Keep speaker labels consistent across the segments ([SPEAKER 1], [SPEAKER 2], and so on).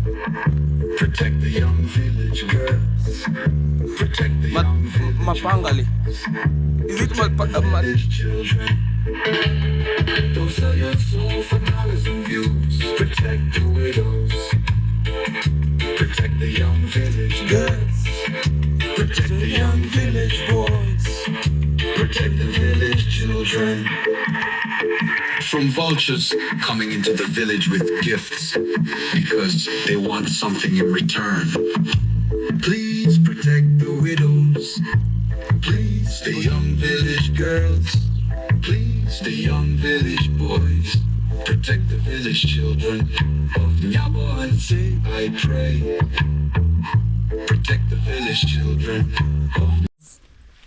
[SPEAKER 1] Protect the young village girls. Protect the young village
[SPEAKER 2] Mapangali. Is it
[SPEAKER 1] village children. Don't sell your soul for dollars and views. Protect the widows. Protect the young village girls. Protect the young village boys. Protect the village children. From vultures coming into the village with gifts because they want something in return. Please protect the widows. Please the young village girls. Please the young village boys. Protect the village children of Nyabo and say I pray. Protect the village children of...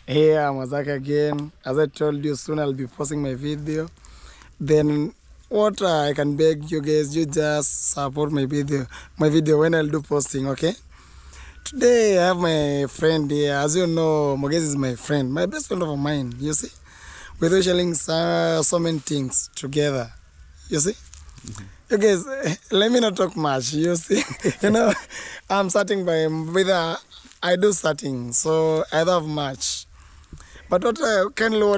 [SPEAKER 2] Hey, I'm Azak again. As I told you, soon I'll be posting my video. Then what I can beg you guys, you just support my video when I'll do posting, okay? Today I have my friend here. As you know, Mogezi is my friend, my best friend of mine, you see? We're sharing so many things together, you see? You guys, let me not talk much, you see? You know, I'm starting I do starting, so I don't have much. But what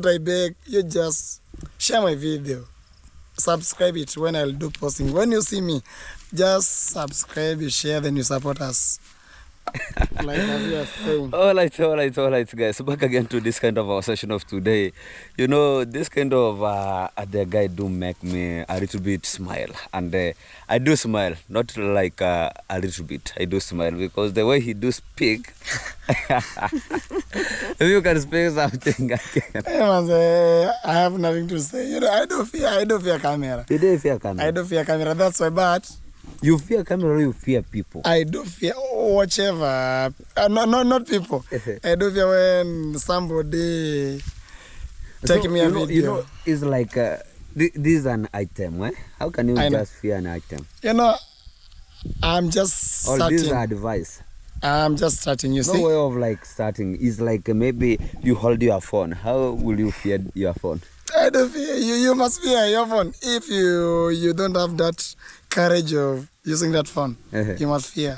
[SPEAKER 2] I beg, you just share my video. Subscribe it when I'll do posting. When you see me, just subscribe, you share, then you support us. Like as you are saying.
[SPEAKER 3] All right, guys. Back again to this kind of our session of today. You know, this kind of the guy do make me a little bit smile, and I do smile, not like a little bit. I do smile because the way he do speak. If you can speak something, I can.
[SPEAKER 2] I have nothing to say. You know, I do fear camera.
[SPEAKER 3] You do fear camera.
[SPEAKER 2] I do fear camera. That's why, but.
[SPEAKER 3] You fear camera or you fear people?
[SPEAKER 2] I do fear whichever. Not people. I do fear when somebody take me a video.
[SPEAKER 3] You know, it's like this is an item. Eh? How can you just fear an item?
[SPEAKER 2] You know, I'm just starting.
[SPEAKER 3] All these are advice.
[SPEAKER 2] I'm just starting, you see.
[SPEAKER 3] No way of like starting. It's like maybe you hold your phone. How will you fear your phone?
[SPEAKER 2] I don't fear you. You must fear your phone. If you don't have that courage of using that phone, you must fear.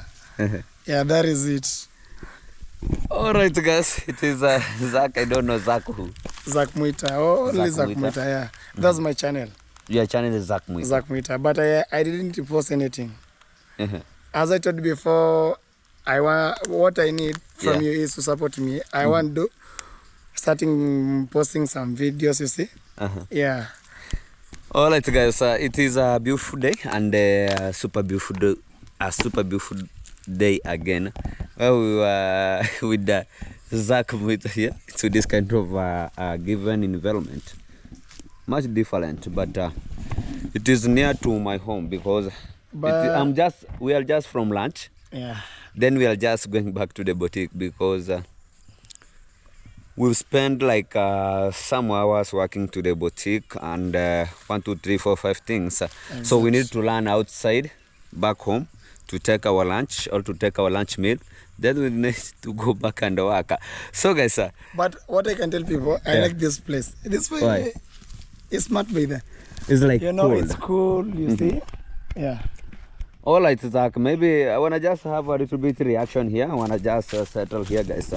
[SPEAKER 2] Yeah, that is it.
[SPEAKER 3] All right, guys. It is Zach. I don't know Zach who.
[SPEAKER 2] Zach Muita. Oh, only Zach Muita. Yeah, that's my channel.
[SPEAKER 3] Your channel is Zach Muita.
[SPEAKER 2] Zach Muita. But I didn't post anything. As I told you before, what I need from you is to support me. I want to starting posting some videos, you see. Yeah.
[SPEAKER 3] All right, guys. It is a beautiful day and a super beautiful day again. Well, we were with Zach Muita here to this kind of given environment, much different, but it is near to my home because we are just from lunch.
[SPEAKER 2] Yeah.
[SPEAKER 3] Then we are just going back to the boutique because we've spent like some hours working to the boutique and 1, 2, 3, 4, 5 things. Exactly. So we need to run outside back home to take our lunch or to take our lunch meal. Then we need to go back and work. So guys,
[SPEAKER 2] but what I can tell people, I like this place. This way, it's not by there.
[SPEAKER 3] It's like cool.
[SPEAKER 2] It's cool. You see, yeah.
[SPEAKER 3] All right, Zach, maybe I want to just have a little bit reaction here. I want to just settle here, guys.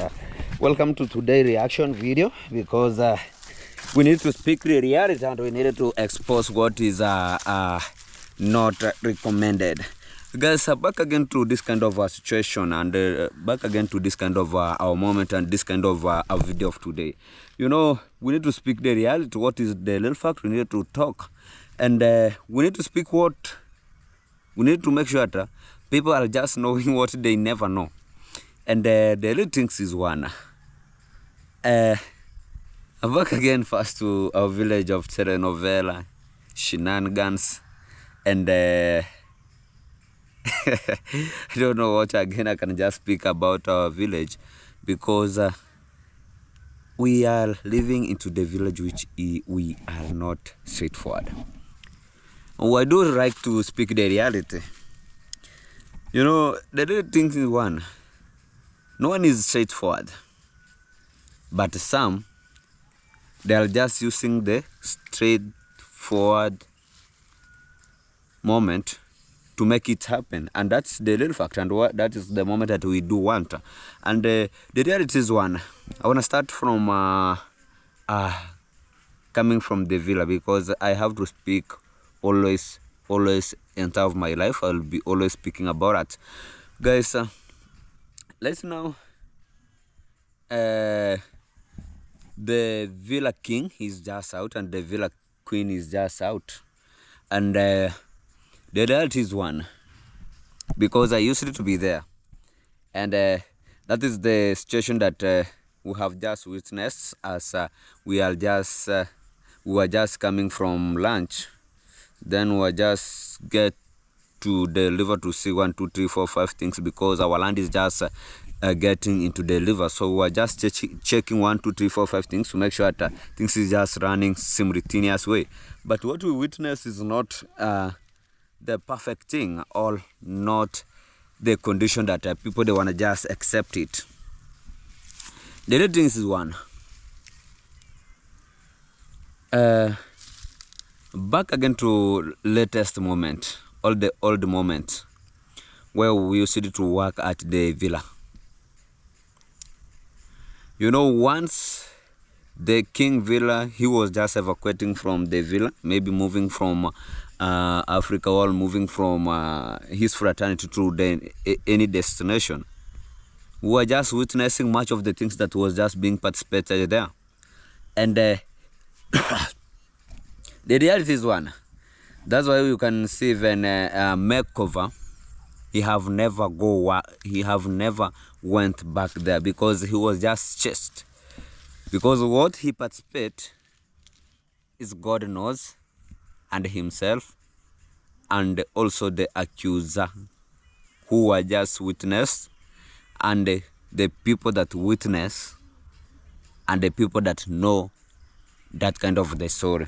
[SPEAKER 3] Welcome to today's reaction video because we need to speak the reality and we need to expose what is not recommended. Guys, back again to this kind of situation and back again to this kind of our moment and this kind of our video of today. You know, we need to speak the reality, what is the little fact, we need to talk. And we need to speak what... We need to make sure that people are just knowing what they never know. And the little things is one. I'm back again first to our village of telenovela, shenanigans, and I don't know what again I can just speak about our village because we are living into the village which we are not straightforward. I do like to speak the reality. You know, the little thing is one. No one is straightforward. But some, they are just using the straightforward moment to make it happen, and that's the real fact, and that is the moment that we do want. And the reality is one. I want to start from coming from the villa, because I have to speak always in terms of my life. I'll be always speaking about it, guys. Let's now the villa king is just out and the villa queen is just out, and the reality is one, because I used to be there, and that is the situation that we have just witnessed as we were just coming from lunch. Then we just get to deliver to see 1, 2, 3, 4, 5 things, because our land is just getting into the liver. So we are just checking 1, 2, 3, 4, 5 things to make sure that things is just running simultaneous way. But what we witness is not the perfect thing, or not the condition that people they want to just accept it. The other thing is one. Back again to latest moment, all the old moment where we used to work at the villa. You know, once the king villa, he was just evacuating from the villa, maybe moving from Africa, or moving from his fraternity to any destination. We were just witnessing much of the things that was just being participated there. And the reality is one. That's why you can see when makeover, he have never went back there, because he was just chased. Because what he participate is God knows, and himself, and also the accuser who were just witnessed, and the people that witness, and the people that know that kind of the story.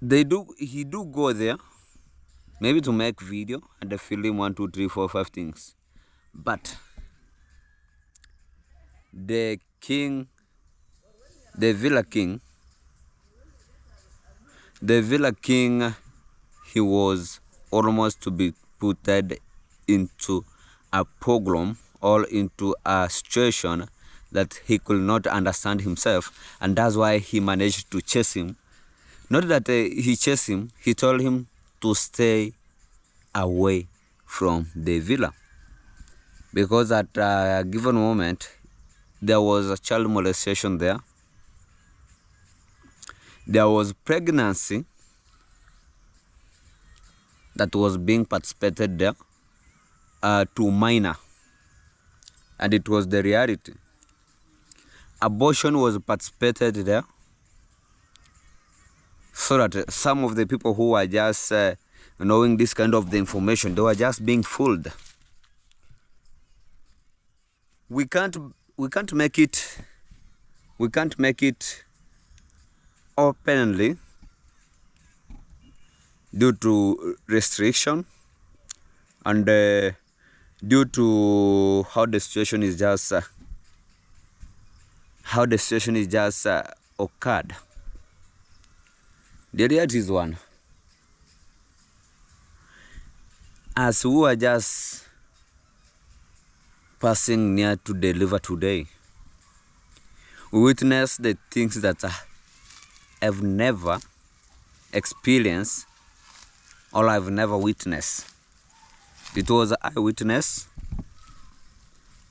[SPEAKER 3] He do go there, maybe to make video and the film 1, 2, 3, 4, 5 things. But the villa king, he was almost to be put into a pogrom, or into a situation that he could not understand himself, and that's why he managed to chase him. Not that he chased him, he told him to stay away from the villa, because at a given moment there was a child molestation there. There was pregnancy that was being participated there to minor, and it was the reality. Abortion was participated there, so that some of the people who are just knowing this kind of the information, they were just being fooled. We can't make it openly due to restriction, and due to how the situation is just occurred. The reality is one. As we are just passing near to the river today, we witness the things that I've never experienced, or I've never witnessed. It was an eyewitness,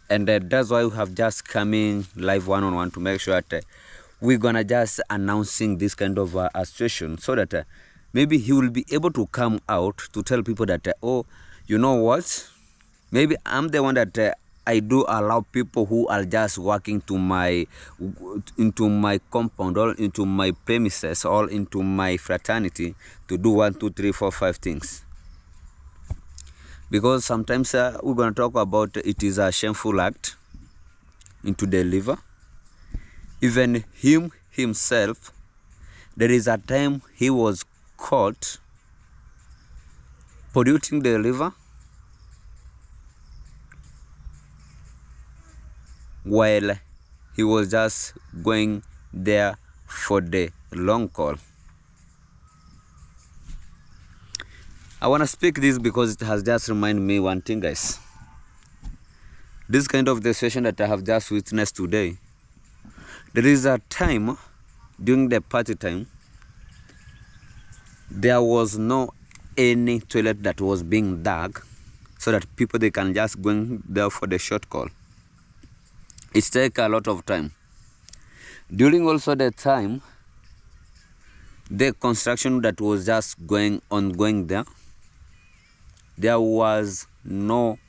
[SPEAKER 3] and that's why we have just coming live one-on-one to make sure that we're gonna just announcing this kind of situation, so that maybe he will be able to come out to tell people that oh, you know what, maybe I'm the one that I do allow people who are just walking into my compound, or into my premises, or into my fraternity, to do 1, 2, 3, 4, 5 things. Because sometimes we're going to talk about it is a shameful act into the liver. Even himself, there is a time he was caught polluting the liver while he was just going there for the long call. I want to speak this because it has just reminded me one thing, guys. This kind of the session that I have just witnessed today, there is a time during the party time, there was no any toilet that was being dug so that people they can just go in there for the short call. It takes a lot of time. During also the time, the construction that was just going there was no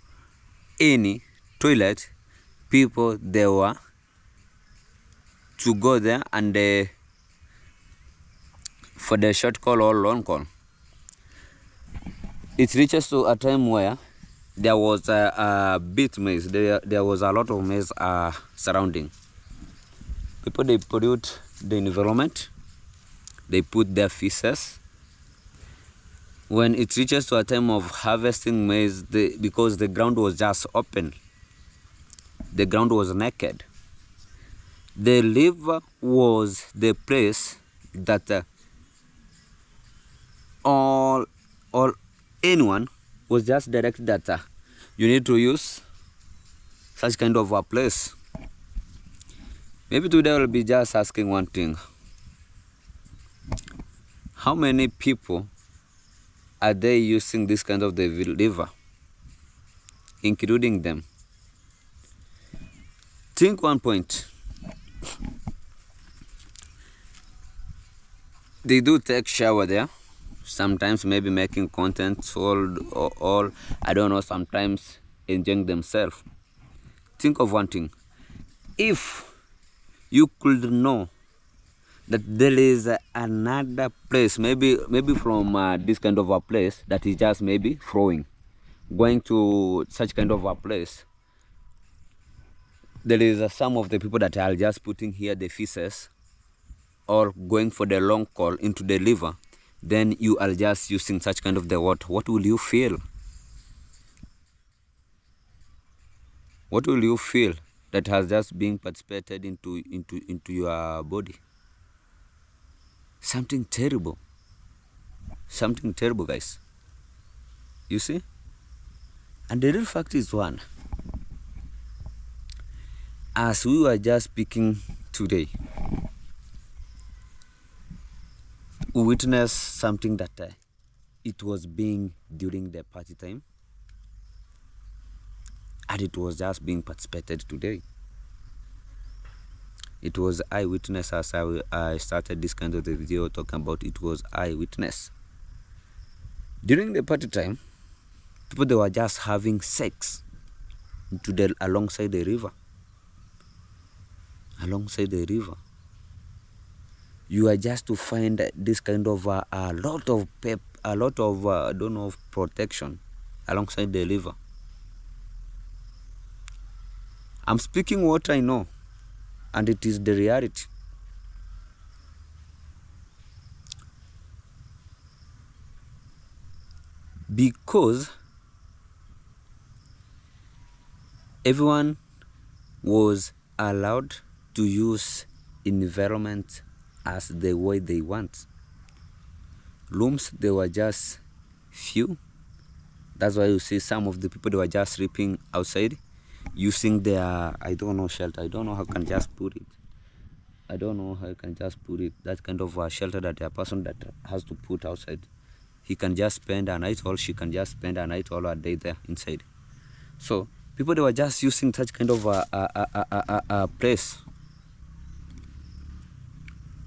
[SPEAKER 3] any toilet. People they were to go there and for the short call or long call. It reaches to a time where there was a bit maze. There was a lot of maze surrounding. People they pollute the environment. They put their feces. When it reaches to a time of harvesting maize, because the ground was just open, the ground was naked. The river was the place that anyone was just directed that you need to use such kind of a place. Maybe today I will be just asking one thing. How many people are they using this kind of the river, including them? Think one point. They do take shower there, sometimes maybe making content or I don't know, sometimes enjoying themselves. Think of one thing. If you could know that there is another place, maybe from this kind of a place that is just maybe flowing, going to such kind of a place, there is some of the people that are just putting here the feces or going for the long call into the river, then you are just using such kind of the water. What will you feel? What will you feel that has just been participated into your body? Something terrible, guys. You see? And the real fact is one. As we were just speaking today, we witnessed something that it was being during the party time, and it was just being participated today. It was eyewitness. As I started this kind of the video talking about, it was eyewitness. During the party time, people they were just having sex alongside the river. Alongside the river, you are just to find this kind of a lot of I don't know, protection alongside the river. I'm speaking what I know, and it is the reality. Because everyone was allowed to use environment as the way they want. Rooms, they were just few. That's why you see some of the people, they were just sleeping outside using their, I don't know, shelter. I don't know how I can just put it. That kind of a shelter that a person that has to put outside, he can just spend a night, or she can just spend a night or a day there inside. So people, they were just using such kind of a place.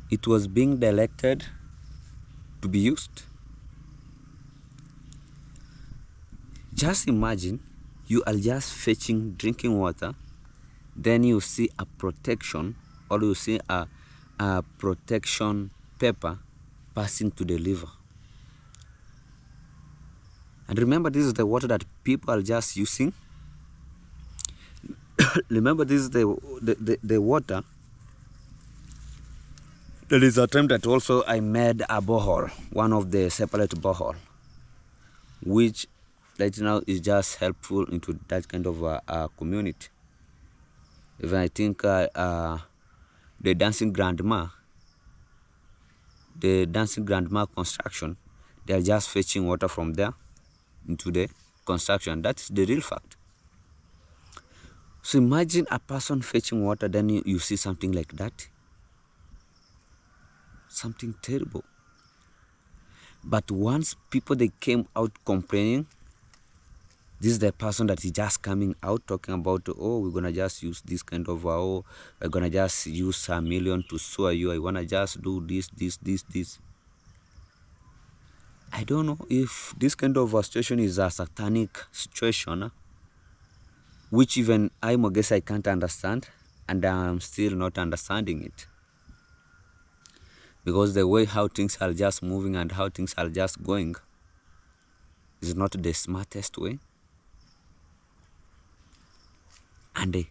[SPEAKER 3] It was being directed to be used. Just imagine you are just fetching drinking water, then you see a protection, or you see a protection paper passing to the river. And remember, this is the water that people are just using. Remember, this is the water. There is a time that also I made a borehole, one of the separate borehole, which right now is just helpful into that kind of a community. Even I think the dancing grandma construction, They are just fetching water from there into the construction. That's the real fact. So imagine a person fetching water, then you see something like that. Something terrible. But once people they came out complaining, this is the person that is just coming out talking about, oh, we're gonna just use this kind of, oh, we're gonna just use $1 million to sue you. I wanna just do this. I don't know if this kind of a situation is a satanic situation, which even I guess I can't understand, and I'm still not understanding it. Because the way how things are just moving and how things are just going is not the smartest way. And it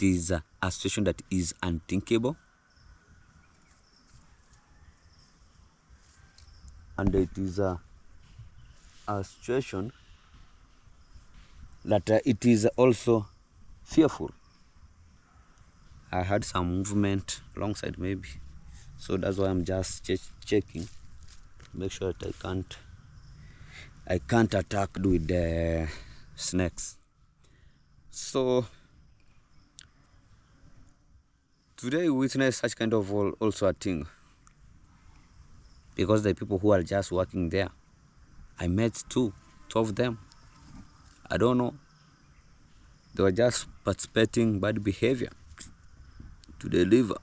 [SPEAKER 3] is a situation that is unthinkable. And it is a situation that it is also fearful. I had some movement alongside maybe. So that's why I'm just checking. Make sure that I can't attack with the snakes. So today we witness such kind of also a thing, because the people who are just working there, I met two of them. I don't know, they were just participating bad behavior to deliver.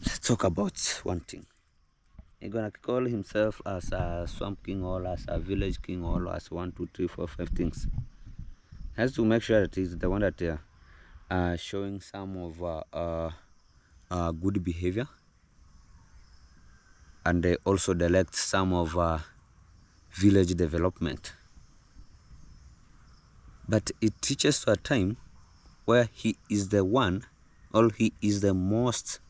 [SPEAKER 3] Let's talk about one thing. He's gonna call himself as a swamp king or as a village king or as 1, 2, 3, 4, 5 things. He has to make sure that he's the one that showing some of good behavior, and they also delect some of village development. But it teaches to a time where he is the one, or he is the most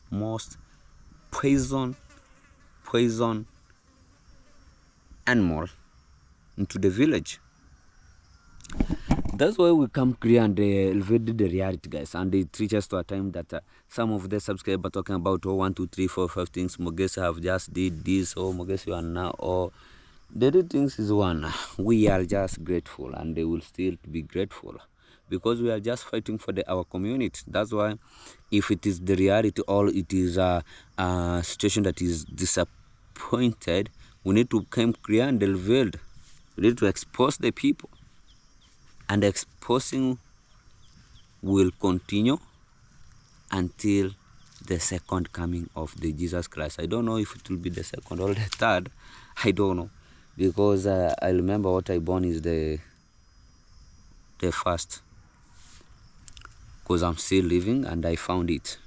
[SPEAKER 3] poison animal into the village. That's why we come clear and elevate the reality, guys. And it teaches to a time that some of the subscribers talking about, oh, 1, 2, 3, 4, 5 things. Mogesi have just did this, or Mogesi are now, or the real things is one. We are just grateful, and they will still be grateful, because we are just fighting for our community. That's why, if it is the reality or it is a situation that is disappointed, we need to come clear and elevate. We need to expose the people. And exposing will continue until the second coming of the Jesus Christ. I don't know if it will be the second or the third. I don't know, because I remember what I born is the first, because I'm still living and I found it.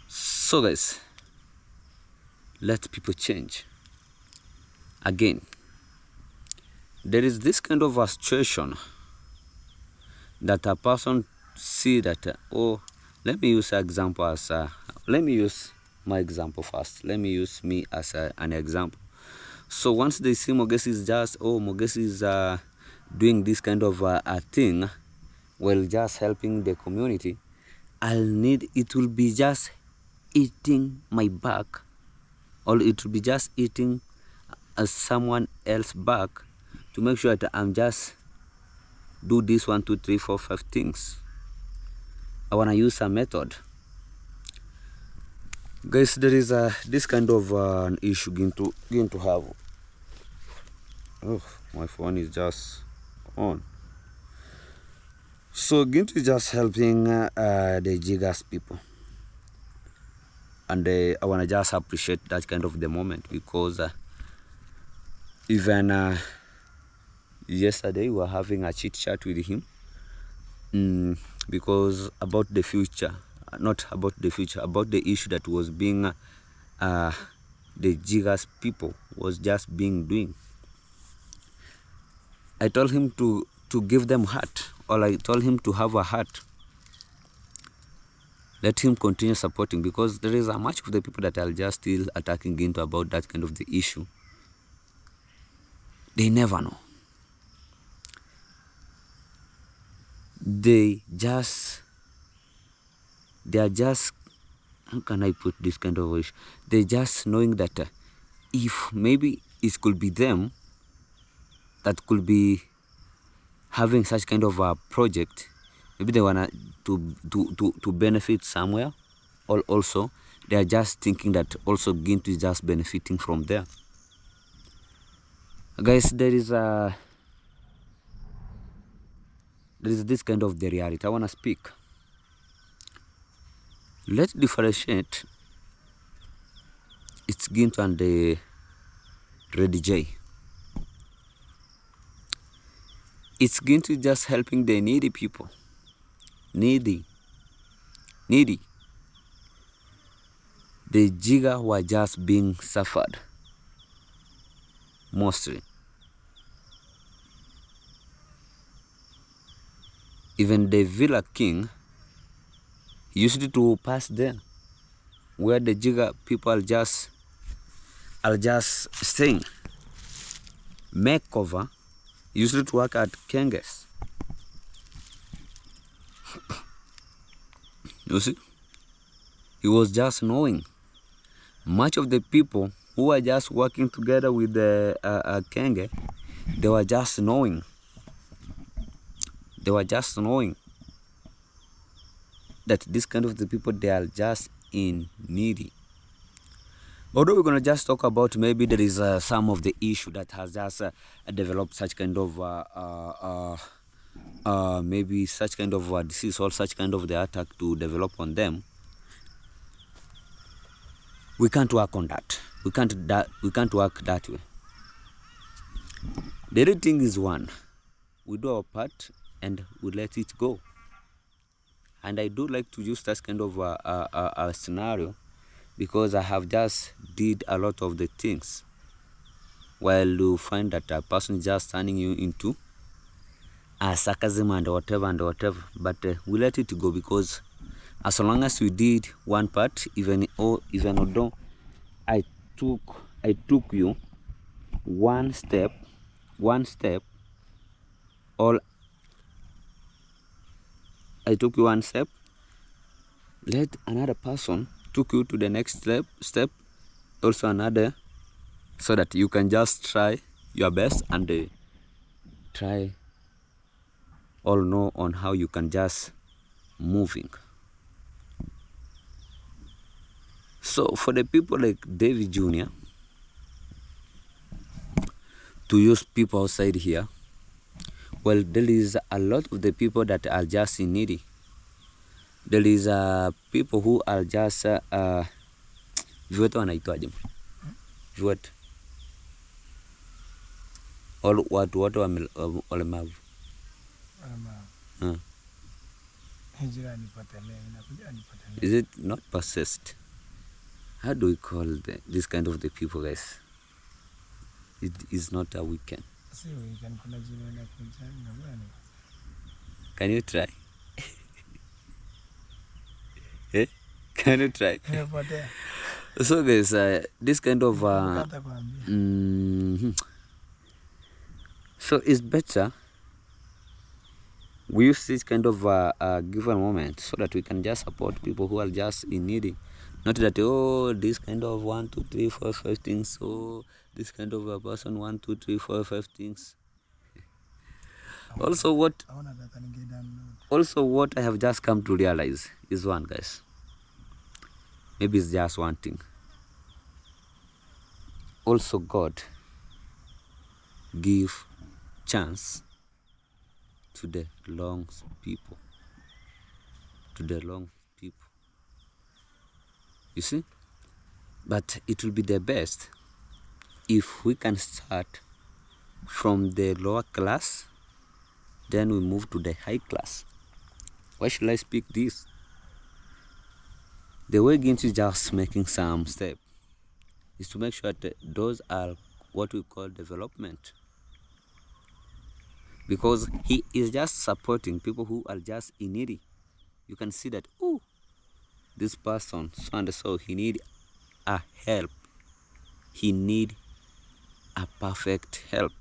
[SPEAKER 3] So guys, let people change. Again, there is this kind of a situation that a person see that, oh, let me use an example as let me use my example first. Let me use me as an example. So once they see Mogesi is just, oh, Mogesi is doing this kind of a thing, well, just helping the community, it will be just eating my back, or it will be just eating someone else back, to make sure that I'm just do this 1, 2, 3, 4, 5 things. I want to use a method. Guys, there is this kind of an issue going to have. Oh, my phone is just on. So Gintu is just helping the Jigas people. And I want to just appreciate that kind of the moment, because even yesterday we were having a chit chat with him, because about the future, not about the future, about the issue that was being the Jigas people was just being doing. I told him to give them heart, or I told him to have a heart. Let him continue supporting, because there is a much of the people that are just still attacking into about that kind of the issue. They never know. they are just, how can I put this kind of wish? They just knowing that if maybe it could be them that could be having such kind of a project, maybe they wanna to benefit somewhere, or also they are just thinking that also Gintu is just benefiting from there. Guys, there is this kind of the reality I wanna speak. Let's differentiate it's Gintu and the Red J. It's Gintu just helping the needy people. Needy. The Jiga were just being suffered. Mostly. Even the Villa King used to pass there, where the Jiga people are just staying. Makeover used to work at Kenges. You see, he was just knowing. Much of the people who were just working together with the Kenge, they were just knowing. They were just knowing that this kind of the people, they are just in needy. Although we're going to just talk about maybe there is some of the issue that has just developed such kind of maybe such kind of disease or such kind of the attack to develop on them. We can't work on that. We can't work that way. The other thing is, one, we do our part and we let it go. And I do like to use that kind of a scenario, because I have just did a lot of the things. While you find that a person just turning you into a sarcasm and whatever, but we let it go, because as long as we did one part, even although I took you one step, all I took you one step, let another person took you to the next step, also another, so that you can just try your best and try all know on how you can just moving. So for the people like David Jr., to use people outside here, well, there is a lot of the people that are just in needy. There is people who are just viwete wanaitwaje? Viwete. Watu wote walemavu. Is it not possessed? How do we call this kind of the people, guys? It is not a weekend. Can you try? Eh? Can you try? So guys, this kind of so it's better we use this kind of given moment so that we can just support people who are just in needy. Not that, oh, this kind of 1, 2, 3, 4, 5 things. So this kind of a person 1, 2, 3, 4, 5 things. Also what I have just come to realize is one, guys. Maybe it's just one thing. Also God give chance to the long people. You see? But it will be the best if we can start from the lower class, then we move to the high class. Why should I speak this? The way Gintu is just making some steps is to make sure that those are what we call development. Because he is just supporting people who are just in needy. You can see that, oh, this person, so and so, he need a help. He need a perfect help.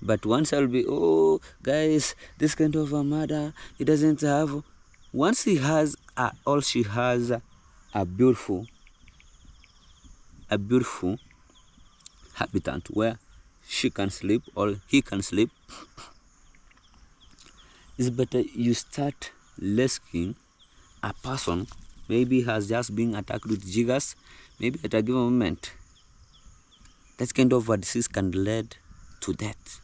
[SPEAKER 3] But once I'll be, oh guys, this kind of a mother, he doesn't have. Once he has, all she has, a beautiful habitat where she can sleep or he can sleep. It's better you start rescuing a person maybe has just been attacked with jiggers, maybe at a given moment. That kind of a disease can lead to death.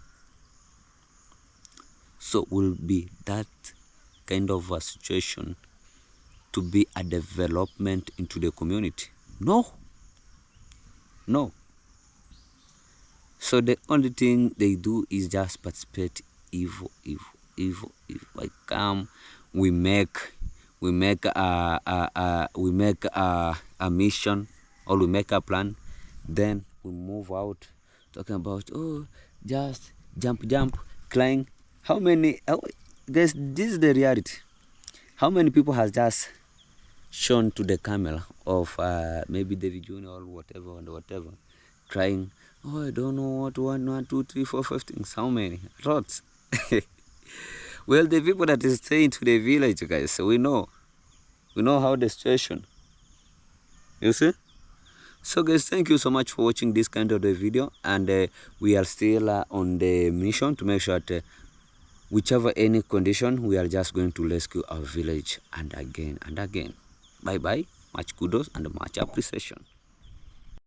[SPEAKER 3] So will be that kind of a situation to be a development into the community? No. So the only thing they do is just participate evil. Like we make a mission, or we make a plan, then we move out talking about, oh, just jump, climb. Guys, this is the reality. How many people has just shown to the camera of maybe David Jr. or whatever, crying, oh, I don't know what 1, 2, 3, 4, 5 things. How many? Lots. Well, the people that is staying to the village, guys, so we know how the situation. You see? So guys, thank you so much for watching this kind of the video, and we are still on the mission to make sure that whichever any condition, we are just going to rescue our village and again. Bye bye, much kudos and much appreciation.